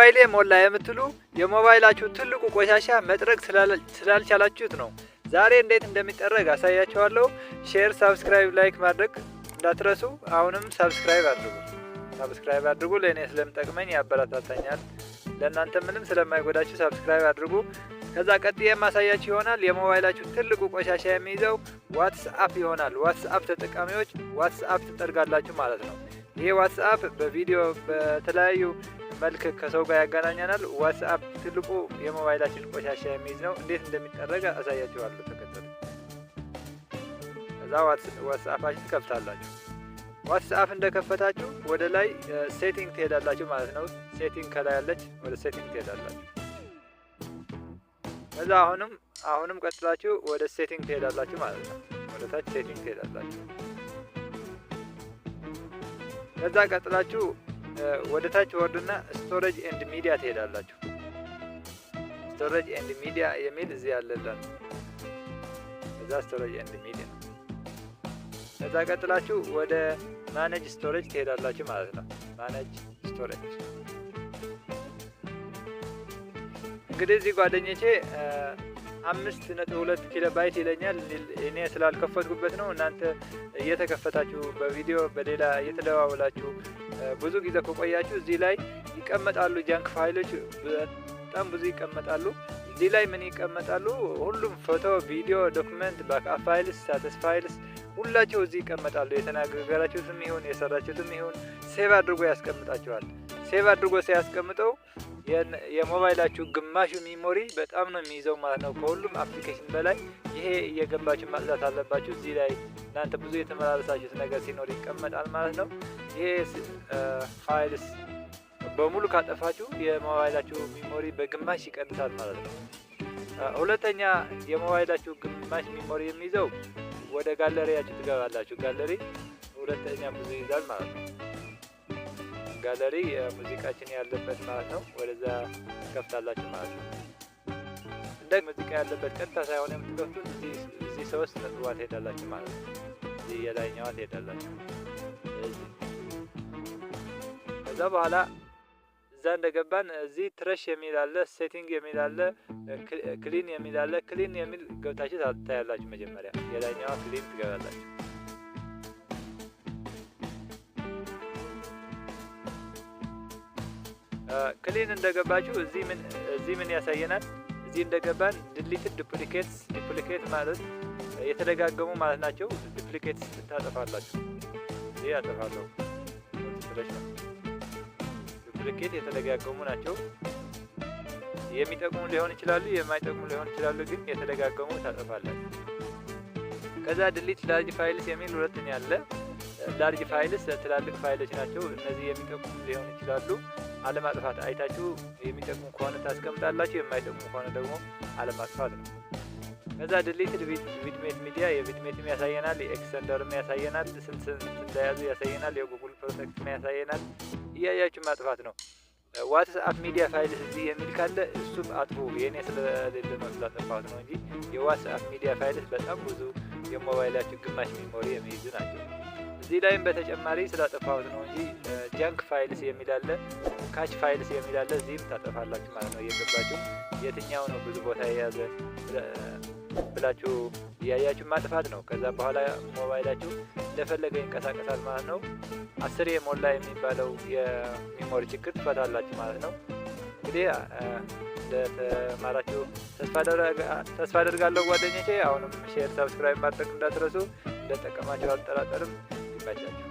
ሞባይሌ ሞላ የምትሉ የሞባይላችሁ ትልቁ ቆሻሻ መጥረግ ስላልቻላችሁት ነው። ዛሬ እንዴት እንደሚጠረግ አሳያችኋለሁ። ሼር፣ ሰብስክራይብ፣ ላይክ ማድረግ እንዳትረሱ። አሁንም ሰብስክራይብ አድርጉ። ለእኔ ስለምጠቅመኝ ያበረታታኛል። ለእናንተ ምንም ስለማይጎዳችሁ ሰብስክራይብ አድርጉ። ከዛ ቀጥዬ የማሳያችሁ ይሆናል። የሞባይላችሁ ትልቁ ቆሻሻ የሚይዘው ዋትስአፕ ይሆናል። ዋትስአፕ ተጠቃሚዎች ዋትስአፕ ትጠርጋላችሁ ማለት ነው። ይሄ ዋትስአፕ በቪዲዮ በተለያዩ መልክ ከሰው ጋር ያገናኘናል። ዋትስአፕ ትልቁ የሞባይላችን ቆሻሻ የሚይዝ ነው። እንዴት እንደሚጠረግ አሳያችኋለሁ። ተከተሉ። ከዛ ዋትስአፓችን ከፍታላችሁ። ዋትስአፕ እንደከፈታችሁ ወደ ላይ ሴቲንግ ትሄዳላችሁ ማለት ነው። ሴቲንግ ከላይ ያለች ወደ ሴቲንግ ትሄዳላችሁ። ከዛ አሁንም ቀጥላችሁ ወደ ሴቲንግ ትሄዳላችሁ ማለት ነው። ወደ ታች ሴቲንግ ትሄዳላችሁ። ከዛ ቀጥላችሁ ወደ ታች ወርድና ስቶሬጅ ኤንድ ሚዲያ ትሄዳላችሁ። ስቶሬጅ ኤንድ ሚዲያ የሚል እዚህ ያለላል። ከዛ ስቶሬጅ ኤንድ ሚዲያ ከዛ ቀጥላችሁ ወደ ማኔጅ ስቶሬጅ ትሄዳላችሁ ማለት ነው። ማኔጅ ስቶሬጅ እንግዲህ እዚህ ጓደኞቼ 5.2 ኪሎባይት ይለኛል። እኔ ስላልከፈትኩበት ነው። እናንተ እየተከፈታችሁ በቪዲዮ በሌላ እየተደዋወላችሁ ብዙ ጊዜ ከቆያችሁ እዚህ ላይ ይቀመጣሉ። ጃንክ ፋይሎች በጣም ብዙ ይቀመጣሉ። እዚህ ላይ ምን ይቀመጣሉ? ሁሉም ፎቶ፣ ቪዲዮ፣ ዶክመንት፣ ባክአፕ ፋይልስ፣ ስታተስ ፋይልስ ሁላቸው እዚህ ይቀመጣሉ። የተናገራችሁትም ይሁን የሰራችሁትም ይሁን ሴቭ አድርጎ ያስቀምጣችኋል። ሴቭ አድርጎ ሲያስቀምጠው የሞባይላችሁ ግማሹ ሚሞሪ በጣም ነው የሚይዘው ማለት ነው። ከሁሉም አፕሊኬሽን በላይ ይሄ እየገባችሁ ማጽዳት አለባችሁ። እዚህ ላይ እናንተ ብዙ የተመላለሳችሁት ነገር ሲኖር ይቀመጣል ማለት ነው። ይሄ ፋይልስ በሙሉ ካጠፋችሁ የሞባይላችሁ ሚሞሪ በግማሽ ይቀንሳል ማለት ነው። ሁለተኛ የሞባይላችሁ ግማሽ ሚሞሪ የሚይዘው ወደ ጋለሪያችሁ ትገባላችሁ። ጋለሪ ሁለተኛ ብዙ ይይዛል ማለት ነው። ጋለሪ ሙዚቃችን ያለበት ማለት ነው። ወደዛ ከፍታላችሁ ማለት ነው። እንደ ሙዚቃ ያለበት ቀጥታ ሳይሆን የምትከፍቱት እዚህ 3 ነጥብ ትሄዳላችሁ ማለት ነው። እዚህ የላይኛዋ ትሄዳላችሁ። ከዛ በኋላ እዛ እንደገባን እዚህ ትረሽ የሚል አለ፣ ሴቲንግ የሚል አለ፣ ክሊን የሚል አለ። ክሊን የሚል ገብታችሁ ታያላችሁ። መጀመሪያ የላይኛዋ ክሊን ትገባላችሁ። ክሊን እንደገባችሁ እዚህ ምን ያሳየናል? እዚህ እንደገባን ዲሊትድ ዱፕሊኬት ማለት የተደጋገሙ ማለት ናቸው። ዱፕሊኬትስ ታጠፋላችሁ። ይሄ ያጠፋለሁ። ዱፕሊኬት የተደጋገሙ ናቸው። የሚጠቅሙ ሊሆን ይችላሉ፣ የማይጠቅሙ ሊሆን ይችላሉ። ግን የተደጋገሙ ታጠፋላችሁ። ከዛ ዲሊት ላርጅ ፋይልስ የሚል ሁለተኛ አለ። ላርጅ ፋይልስ ትላልቅ ፋይሎች ናቸው። እነዚህ የሚጠቅሙ ሊሆን ይችላሉ። አለማጥፋት አይታችሁ የሚጠቅሙ ከሆነ ታስቀምጣላችሁ፣ የማይጠቅሙ ከሆነ ደግሞ አለማጥፋት ነው። ከዛ ዲሊትድ ቪድሜት ሚዲያ የቪድሜትም ያሳየናል፣ የኤክስተንደርም ያሳየናል፣ ስንት እንደያዙ ያሳየናል፣ የጉግል ፕሮቴክትም ያሳየናል። እያያችሁ ማጥፋት ነው። ዋትስአፕ ሚዲያ ፋይልስ እዚህ የሚል ካለ እሱም አጥፉ። የኔ ስለሌለ ነው ስላጠፋሁት ነው እንጂ የዋትስአፕ ሚዲያ ፋይልስ በጣም ብዙ የሞባይላችሁ ግማሽ ሚሞሪ የሚይዙ ናቸው። እዚህ ላይም በተጨማሪ ስላጠፋሁት ነው እንጂ ጃንክ ፋይልስ የሚል አለ፣ ካች ፋይልስ የሚል አለ። እዚህም ታጠፋላችሁ ማለት ነው። እየገባችሁ የትኛው ነው ብዙ ቦታ የያዘ ብላችሁ እያያችሁ ማጥፋት ነው። ከዛ በኋላ ሞባይላችሁ እንደፈለገ ይንቀሳቀሳል ማለት ነው። 10 የሞላ የሚባለው የሚሞሪ ችግር ትፈታላችሁ ማለት ነው። እንግዲህ እንደተማራችሁ ተስፋ አደርጋለሁ ጓደኞቼ። አሁንም ሼር፣ ሰብስክራይብ ማድረግ እንዳትረሱ። እንደጠቀማችሁ አልጠራጠርም። ይመቻችሁ።